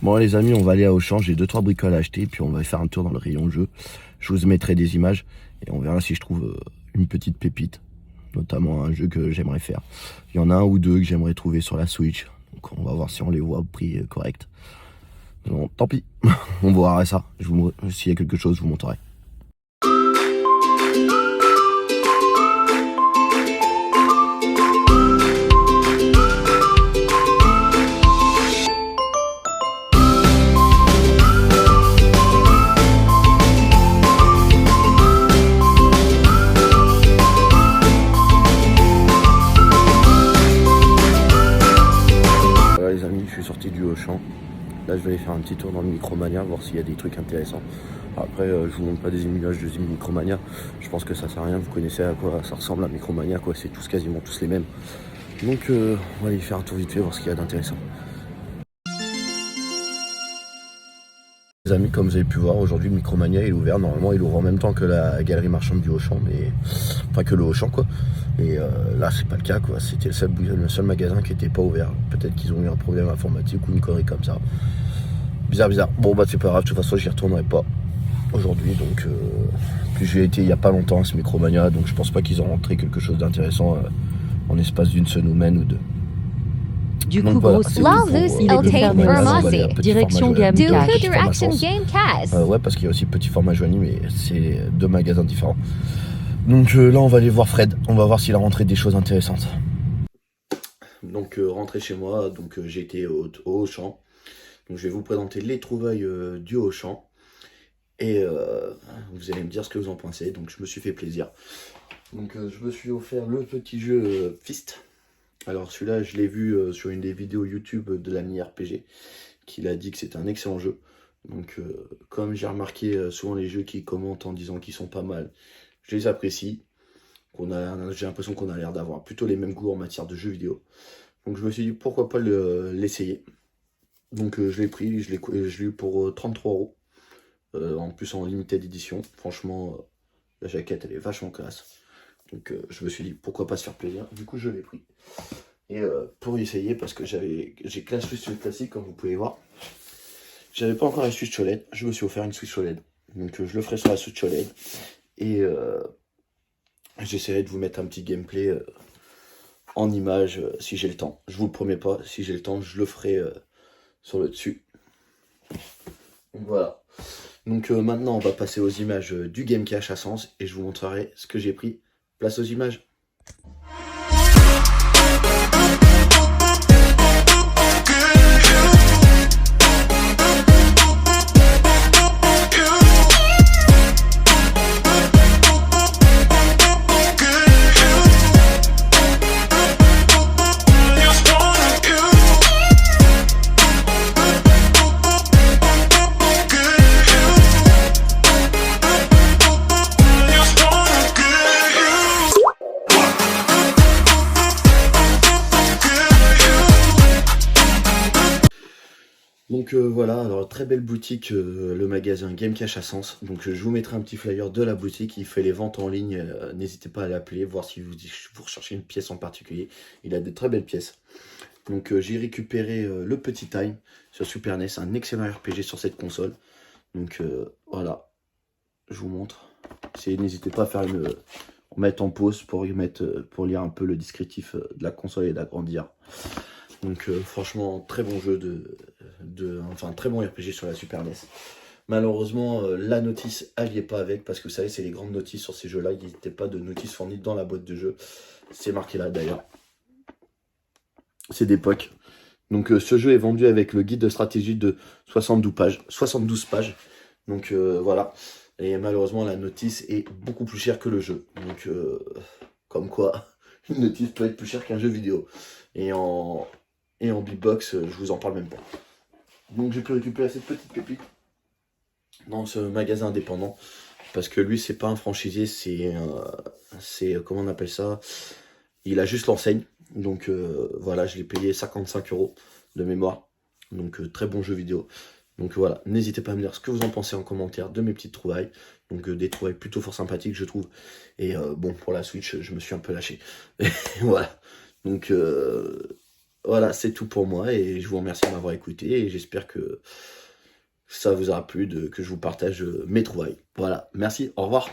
Bon les amis, on va aller à Auchan, j'ai 2-3 bricoles à acheter, puis on va faire un tour dans le rayon jeu. Je vous mettrai des images et on verra si je trouve une petite pépite, notamment un jeu que j'aimerais faire. Il y en a un ou deux que j'aimerais trouver sur la Switch, donc on va voir si on les voit au prix correct. Bon, tant pis, on verra ça. S'il y a quelque chose, je vous montrerai. Voilà les amis, je suis sorti du Auchan. Là je vais aller faire un petit tour dans le Micromania, voir s'il y a des trucs intéressants. Après je vous montre pas des images de Micromania, je pense que ça sert à rien, vous connaissez à quoi ça ressemble à Micromania quoi, c'est tous quasiment tous les mêmes. Donc on va aller faire un tour vite fait, voir ce qu'il y a d'intéressant. Les amis, comme vous avez pu voir, aujourd'hui le Micromania il est ouvert, normalement il ouvre en même temps que la galerie marchande du Auchan, mais enfin que le Auchan quoi. Et là c'est pas le cas quoi, c'était le seul magasin qui était pas ouvert. Peut-être qu'ils ont eu un problème informatique ou une connerie comme ça. Bizarre. Bon bah c'est pas grave, de toute façon j'y retournerai pas aujourd'hui, donc puis j'ai été il y a pas longtemps à ce Micromania, donc je pense pas qu'ils ont rentré quelque chose d'intéressant en espace d'une semaine ou deux. Du Donc coup, voilà, grosse c'est là, tout pour, il était fermé. on va aller à Petit Direction Format Joanie, Game Cash. Petit Format Direction Sens. Gamecast. Ouais, parce qu'il y a aussi Petit Format Joanie, mais c'est deux magasins différents. Donc là, on va aller voir Fred. On va voir s'il a rentré des choses intéressantes. Donc rentré chez moi, donc j'ai été au Auchan. Donc je vais vous présenter les trouvailles du Auchan. Et vous allez me dire ce que vous en pensez. Donc je me suis fait plaisir. Donc je me suis offert le petit jeu Fist. Alors celui-là, je l'ai vu sur une des vidéos YouTube de l'ami RPG, qu'il a dit que c'était un excellent jeu. Donc comme j'ai remarqué souvent les jeux qui commentent en disant qu'ils sont pas mal, je les apprécie. J'ai l'impression qu'on a l'air d'avoir plutôt les mêmes goûts en matière de jeux vidéo. Donc je me suis dit pourquoi pas l'essayer. Donc je l'ai pris, je l'ai eu pour 33 €. En plus en limited edition. Franchement, la jaquette elle est vachement classe. Donc je me suis dit pourquoi pas se faire plaisir. Du coup je l'ai pris. Et pour y essayer, parce que j'ai que la Switch classique comme vous pouvez voir. J'avais pas encore la Switch OLED, je me suis offert une Switch OLED. Donc je le ferai sur la Switch OLED. Et j'essaierai de vous mettre un petit gameplay en image si j'ai le temps. Je vous le promets pas, si j'ai le temps, je le ferai sur le dessus. Donc voilà. Donc maintenant on va passer aux images du Game Cache à Sens et je vous montrerai ce que j'ai pris. Place aux images. Donc voilà, alors très belle boutique, le magasin Game Cache à Sens. Donc je vous mettrai un petit flyer de la boutique, il fait les ventes en ligne, n'hésitez pas à l'appeler, voir si vous recherchez une pièce en particulier. Il a de très belles pièces. Donc j'ai récupéré le Petit Time sur Super NES, un excellent RPG sur cette console. Donc voilà, je vous montre. N'hésitez pas à faire mettre en pause pour lire un peu le descriptif de la console et d'agrandir. Donc franchement, très bon jeu enfin très bon RPG sur la Super NES. Malheureusement, la notice, elle n'y est pas avec, parce que vous savez, c'est les grandes notices sur ces jeux-là, il n'était pas de notice fournie dans la boîte de jeu. C'est marqué là d'ailleurs. C'est d'époque. Donc ce jeu est vendu avec le guide de stratégie de 72 pages. Donc voilà. Et malheureusement, la notice est beaucoup plus chère que le jeu. Donc comme quoi, une notice peut être plus chère qu'un jeu vidéo. Et en big box, je vous en parle même pas. Donc j'ai pu récupérer cette petite pépite dans ce magasin indépendant, parce que lui c'est pas un franchisé, c'est comment on appelle ça, il a juste l'enseigne. Donc voilà, je l'ai payé 55 € de mémoire. Donc très bon jeu vidéo. Donc voilà, n'hésitez pas à me dire ce que vous en pensez en commentaire de mes petites trouvailles. Donc des trouvailles plutôt fort sympathiques je trouve. Et bon, pour la Switch je me suis un peu lâché. Voilà. Donc Voilà, c'est tout pour moi et je vous remercie de m'avoir écouté et j'espère que ça vous aura plu que je vous partage mes trouvailles. Voilà, merci, au revoir.